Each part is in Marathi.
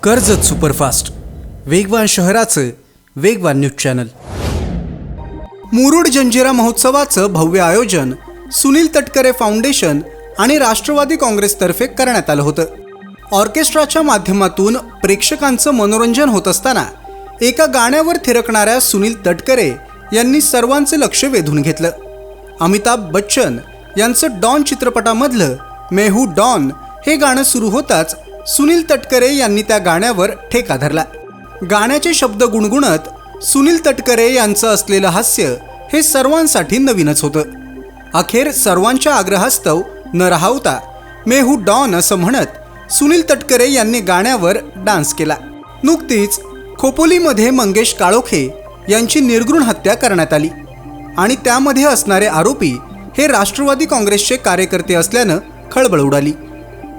कर्जत सुपरफास्ट, वेगवान शहराचं वेगवान न्यूज चॅनल। मुरुड जंजिरा महोत्सवाचं भव्य आयोजन सुनील तटकरे फाउंडेशन आणि राष्ट्रवादी काँग्रेसतर्फे करण्यात आलं होतं। ऑर्केस्ट्राच्या माध्यमातून प्रेक्षकांचं मनोरंजन होत असताना एका गाण्यावर थिरकणाऱ्या सुनील तटकरे यांनी सर्वांचे लक्ष वेधून घेतलं। अमिताभ बच्चन यांचं डॉन चित्रपटामधलं मैं हूं डॉन हे गाणं सुरू होताच सुनील तटकरे यांनी त्या गाण्यावर ठेका धरला। गाण्याचे शब्द गुणगुणत सुनील तटकरे यांचं असलेलं हास्य हे सर्वांसाठी नवीनच होतं। अखेर सर्वांच्या आग्रहास्तव न राहवता मैं हूं डॉन असं म्हणत सुनील तटकरे यांनी गाण्यावर डान्स केला। नुकतीच खोपोलीमध्ये मंगेश काळोखे यांची निर्घृण हत्या करण्यात आली आणि त्यामध्ये असणारे आरोपी हे राष्ट्रवादी काँग्रेसचे कार्यकर्ते असल्यानं खळबळ उडाली।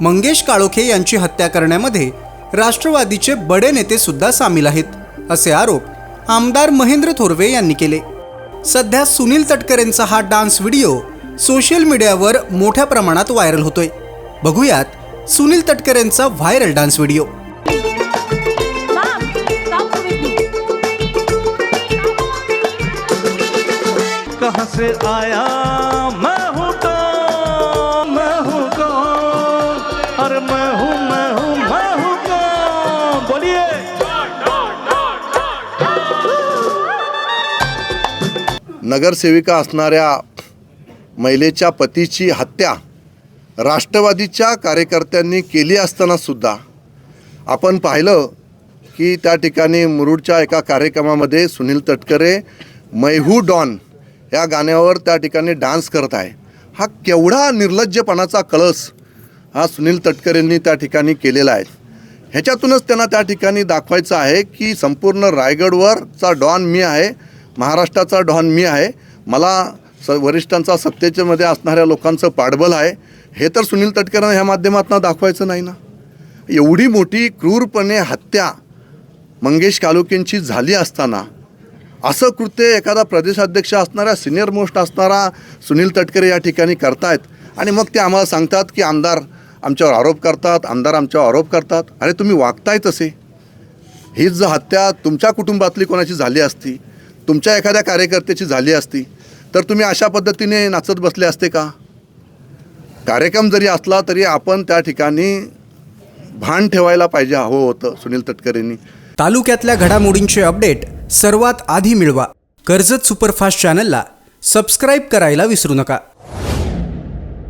मंगेश काळोखे यांची हत्या करण्यामध्ये राष्ट्रवादीचे बडे नेते सुद्धा सामील आहेत असे आरोप आमदार महेंद्र थोरवे यांनी केले। सध्या सुनील तटकरेंचा हा डान्स व्हिडिओ सोशल मीडियावर मोठ्या प्रमाणात व्हायरल होतोय। बघूयात सुनील तटकरेंचा व्हायरल डान्स व्हिडिओ। कहां से आया मैं हूं कौन, मैं हूं कौन, अरे मैं हूं कौन, बोलिए। नगरसेविका असणाऱ्या महिलेच्या पतीची हत्या राष्ट्रवादीच्या कार्यकर्त्यांनी केली असताना सुद्धा आपण पाहिलं की त्या ठिकाणी मुरुडच्या एका कार्यक्रमामध्ये सुनील तटकरे मैं हूं डॉन या गाण्यावर त्या ठिकाणी डान्स करत आहे। हा केवढा निर्लज्जपणाचा कळस हा सुनील तटकरेंनी त्या ठिकाणी केलेला आहे। ह्याच्यातूनच त्यांना त्या ठिकाणी दाखवायचं आहे की संपूर्ण रायगडवरचा डॉन मी आहे, महाराष्ट्राचा डॉन मी आहे, मला वरिष्ठांचा सत्तेच्यामध्ये असणाऱ्या लोकांचं पाठबळ आहे, हे तर सुनील तटकरेंना ह्या माध्यमातून दाखवायचं नाही ना। एवढी मोठी क्रूरपणे हत्या मंगेश काळोखेंची झाली असताना असं कृत्य एखादा प्रदेशाध्यक्ष असणारा सिनियर मोस्ट असणारा सुनील तटकरे या ठिकाणी करतायत आणि मग ते आम्हाला सांगतात की आमदार आमच्यावर आरोप करतात, आमदार आमच्यावर आरोप करतात। अरे तुम्ही वागताय तसे। हीच जर हत्या तुमच्या कुटुंबातली कोणाची झाली असती, तुमच्या एखाद्या कार्यकर्त्याची झाली असती तर तुम्ही अशा पद्धतीने नाचत बसले असते का? कार्यक्रम जरी असला तरी आपण त्या ठिकाणी भान ठेवायला पाहिजे हवं होतं सुनील तटकरेंनी। तालुक्यातल्या घडामोडींचे अपडेट सर्वात आधी मिळवा। कर्जत सुपरफास्ट चॅनलला सबस्क्राईब करायला विसरू नका।